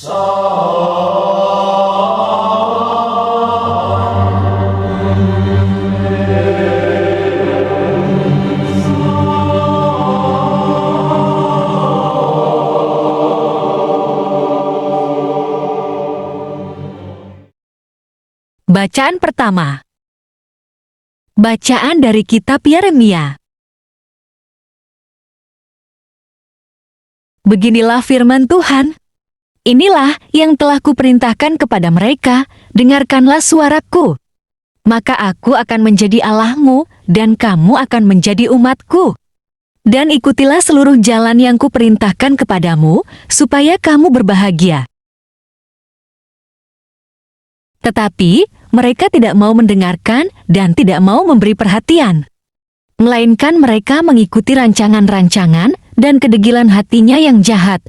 Bacaan pertama. Bacaan dari kitab Yeremia. Beginilah firman Tuhan. Inilah yang telah kuperintahkan kepada mereka, dengarkanlah suaraku. Maka aku akan menjadi Allahmu, dan kamu akan menjadi umatku. Dan ikutilah seluruh jalan yang kuperintahkan kepadamu, supaya kamu berbahagia. Tetapi mereka tidak mau mendengarkan dan tidak mau memberi perhatian. Melainkan mereka mengikuti rancangan-rancangan dan kedegilan hatinya yang jahat.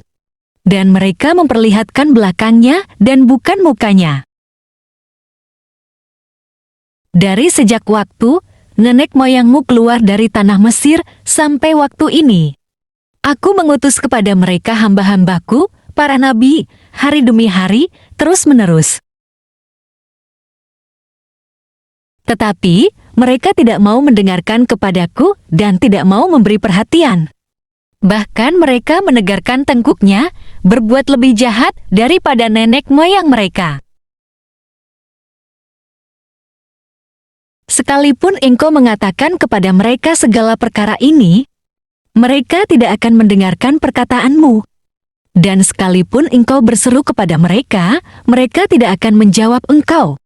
Dan mereka memperlihatkan belakangnya dan bukan mukanya. Dari sejak waktu nenek moyangmu keluar dari tanah Mesir sampai waktu ini, aku mengutus kepada mereka hamba-hambaku, para nabi, hari demi hari, terus-menerus. Tetapi mereka tidak mau mendengarkan kepadaku dan tidak mau memberi perhatian. Bahkan mereka menegarkan tengkuknya, berbuat lebih jahat daripada nenek moyang mereka. Sekalipun engkau mengatakan kepada mereka segala perkara ini, mereka tidak akan mendengarkan perkataanmu. Dan sekalipun engkau berseru kepada mereka, mereka tidak akan menjawab engkau.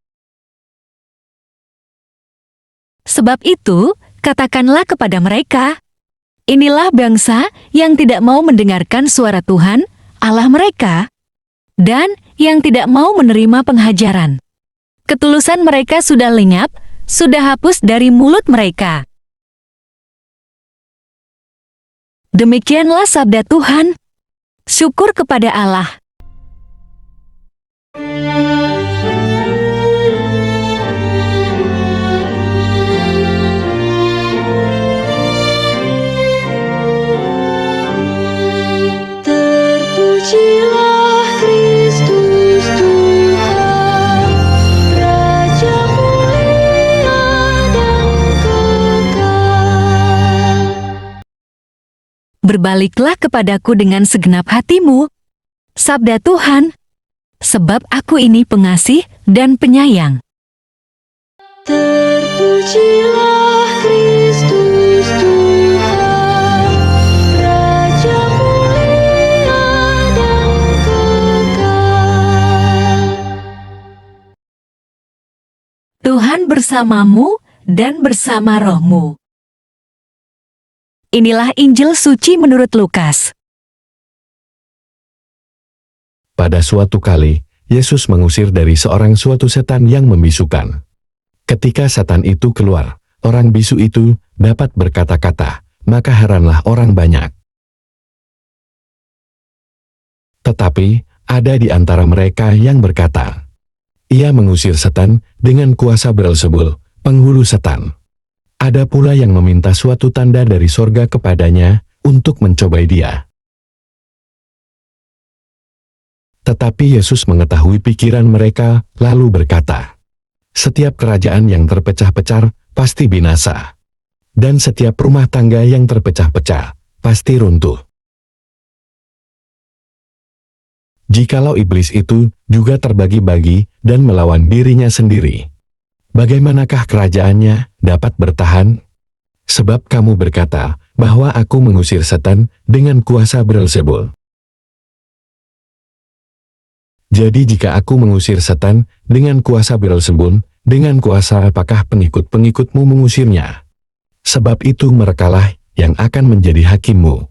Sebab itu, katakanlah kepada mereka, inilah bangsa yang tidak mau mendengarkan suara Tuhan, Allah mereka, dan yang tidak mau menerima penghajaran. Ketulusan mereka sudah lenyap, sudah hapus dari mulut mereka. Demikianlah sabda Tuhan. Syukur kepada Allah. Terpujilah Kristus Tuhan, Raja mulia dan kekal. Berbaliklah kepadaku dengan segenap hatimu, sabda Tuhan, sebab aku ini pengasih dan penyayang. Terpujilah Kristus Tuhan, Raja mulia dan kekal. Tuhan bersamamu dan bersama rohmu. Inilah Injil suci menurut Lukas. Pada suatu kali, Yesus mengusir dari seorang suatu setan yang membisukan. Ketika setan itu keluar, orang bisu itu dapat berkata-kata, maka heranlah orang banyak. Tetapi, ada di antara mereka yang berkata, ia mengusir setan dengan kuasa Beelzebul, penghulu setan. Ada pula yang meminta suatu tanda dari sorga kepadanya untuk mencobai dia. Tetapi Yesus mengetahui pikiran mereka, lalu berkata, setiap kerajaan yang terpecah-pecah pasti binasa, dan setiap rumah tangga yang terpecah-pecah pasti runtuh. Jikalau iblis itu juga terbagi-bagi dan melawan dirinya sendiri, bagaimanakah kerajaannya dapat bertahan? Sebab kamu berkata bahwa aku mengusir setan dengan kuasa Beelzebul. Jadi jika aku mengusir setan dengan kuasa Beelzebul, dengan kuasa apakah pengikut-pengikutmu mengusirnya? Sebab itu merekalah yang akan menjadi hakimmu.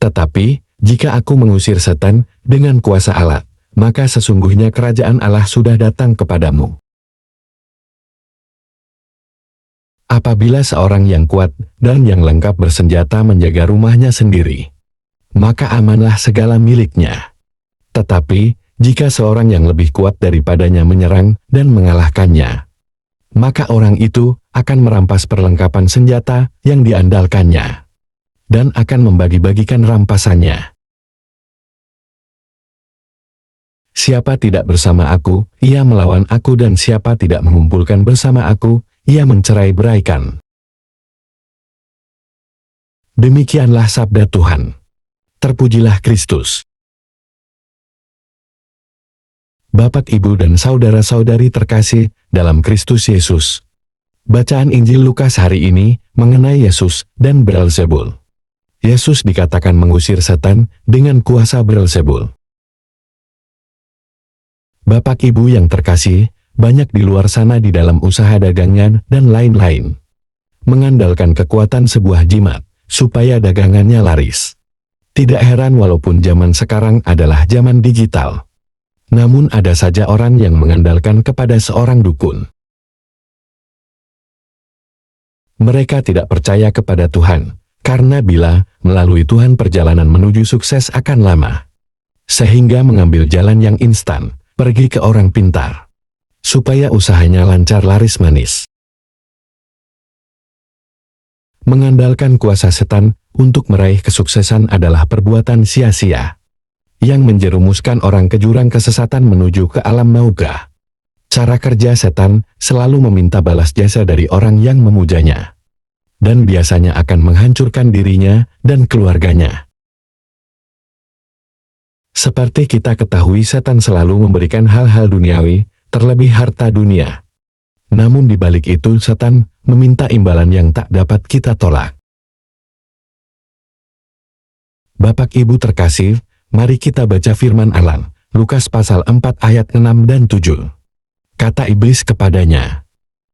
Tetapi, jika aku mengusir setan dengan kuasa Allah, maka sesungguhnya kerajaan Allah sudah datang kepadamu. Apabila seorang yang kuat dan yang lengkap bersenjata menjaga rumahnya sendiri, maka amanlah segala miliknya. Tetapi, jika seorang yang lebih kuat daripadanya menyerang dan mengalahkannya, maka orang itu akan merampas perlengkapan senjata yang diandalkannya, dan akan membagi-bagikan rampasannya. Siapa tidak bersama aku, ia melawan aku, dan siapa tidak mengumpulkan bersama aku, ia mencerai-beraikan. Demikianlah sabda Tuhan. Terpujilah Kristus. Bapak, Ibu, dan saudara-saudari terkasih dalam Kristus Yesus. Bacaan Injil Lukas hari ini mengenai Yesus dan Beelzebul. Yesus dikatakan mengusir setan dengan kuasa Beelzebul. Bapak Ibu yang terkasih, banyak di luar sana di dalam usaha dagangan dan lain-lain mengandalkan kekuatan sebuah jimat supaya dagangannya laris. Tidak heran walaupun zaman sekarang adalah zaman digital. Namun ada saja orang yang mengandalkan kepada seorang dukun. Mereka tidak percaya kepada Tuhan, karena bila melalui Tuhan perjalanan menuju sukses akan lama. Sehingga mengambil jalan yang instan, pergi ke orang pintar, supaya usahanya lancar laris manis. Mengandalkan kuasa setan untuk meraih kesuksesan adalah perbuatan sia-sia, yang menjerumuskan orang ke jurang kesesatan menuju ke alam maugah. Cara kerja setan selalu meminta balas jasa dari orang yang memujanya, dan biasanya akan menghancurkan dirinya dan keluarganya. Seperti kita ketahui, setan selalu memberikan hal-hal duniawi, terlebih harta dunia. Namun di balik itu setan meminta imbalan yang tak dapat kita tolak. Bapak Ibu terkasih, mari kita baca firman Allah, Lukas pasal 4 ayat 6 dan 7. Kata iblis kepadanya,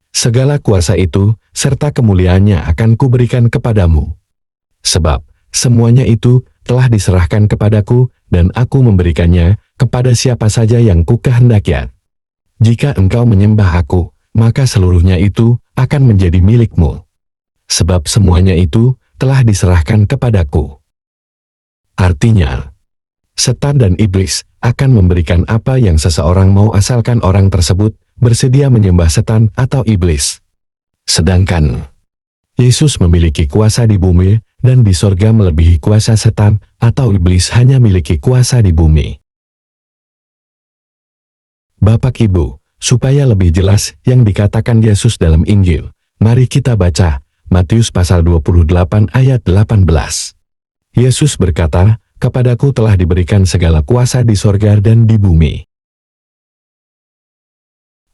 "Segala kuasa itu, serta kemuliaannya akan kuberikan kepadamu. Sebab, semuanya itu telah diserahkan kepadaku, dan aku memberikannya kepada siapa saja yang kukehendaki. Jika engkau menyembah aku, maka seluruhnya itu akan menjadi milikmu. Sebab semuanya itu telah diserahkan kepadaku." Artinya, setan dan iblis akan memberikan apa yang seseorang mau asalkan orang tersebut bersedia menyembah setan atau iblis. Sedangkan Yesus memiliki kuasa di bumi dan di sorga melebihi kuasa setan atau iblis hanya miliki kuasa di bumi. Bapak Ibu, supaya lebih jelas yang dikatakan Yesus dalam Injil, mari kita baca Matius pasal 28 ayat 18. Yesus berkata, "Kepadaku telah diberikan segala kuasa di sorga dan di bumi."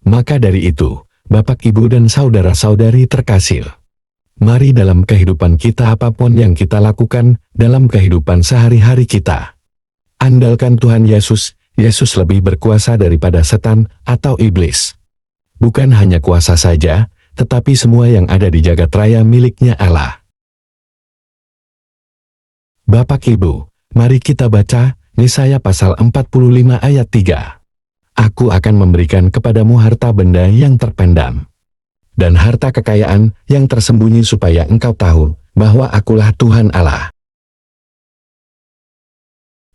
Maka dari itu, Bapak, Ibu, dan saudara-saudari terkasih, mari dalam kehidupan kita apapun yang kita lakukan dalam kehidupan sehari-hari kita, andalkan Tuhan Yesus. Yesus lebih berkuasa daripada setan atau iblis. Bukan hanya kuasa saja, tetapi semua yang ada di jagat raya miliknya Allah. Bapak Ibu, mari kita baca Yesaya pasal 45 ayat 3. "Aku akan memberikan kepadamu harta benda yang terpendam, dan harta kekayaan yang tersembunyi supaya engkau tahu bahwa akulah Tuhan Allah."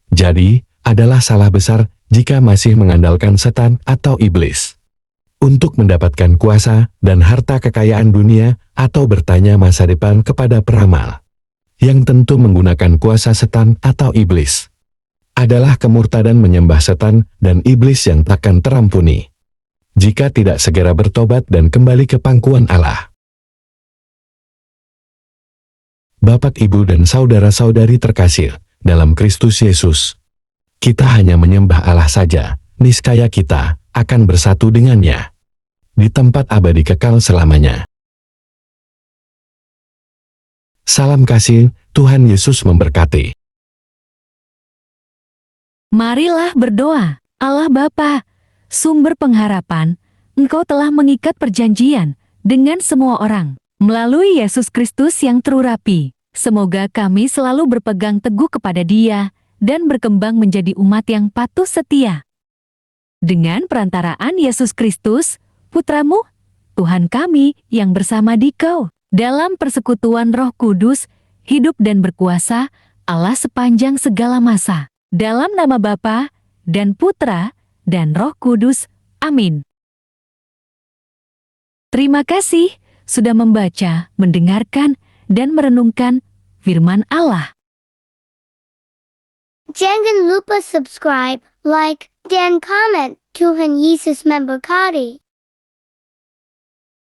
Jadi, adalah salah besar jika masih mengandalkan setan atau iblis untuk mendapatkan kuasa dan harta kekayaan dunia atau bertanya masa depan kepada peramal yang tentu menggunakan kuasa setan atau iblis. Adalah kemurtadan menyembah setan dan iblis yang takkan terampuni jika tidak segera bertobat dan kembali ke pangkuan Allah. Bapak, Ibu, dan saudara-saudari terkasih dalam Kristus Yesus, kita hanya menyembah Allah saja, niscaya kita akan bersatu dengannya di tempat abadi kekal selamanya. Salam kasih, Tuhan Yesus memberkati. Marilah berdoa. Allah Bapa, sumber pengharapan, Engkau telah mengikat perjanjian dengan semua orang melalui Yesus Kristus yang terurapi. Semoga kami selalu berpegang teguh kepada Dia dan berkembang menjadi umat yang patuh setia. Dengan perantaraan Yesus Kristus, Putramu, Tuhan kami yang bersama Dikau, dalam persekutuan Roh Kudus, hidup dan berkuasa, Allah sepanjang segala masa. Dalam nama Bapa dan Putra dan Roh Kudus. Amin. Terima kasih sudah membaca, mendengarkan, dan merenungkan firman Allah. Jangan lupa subscribe, like, Dan comment, Tuhan Yesus memberkati.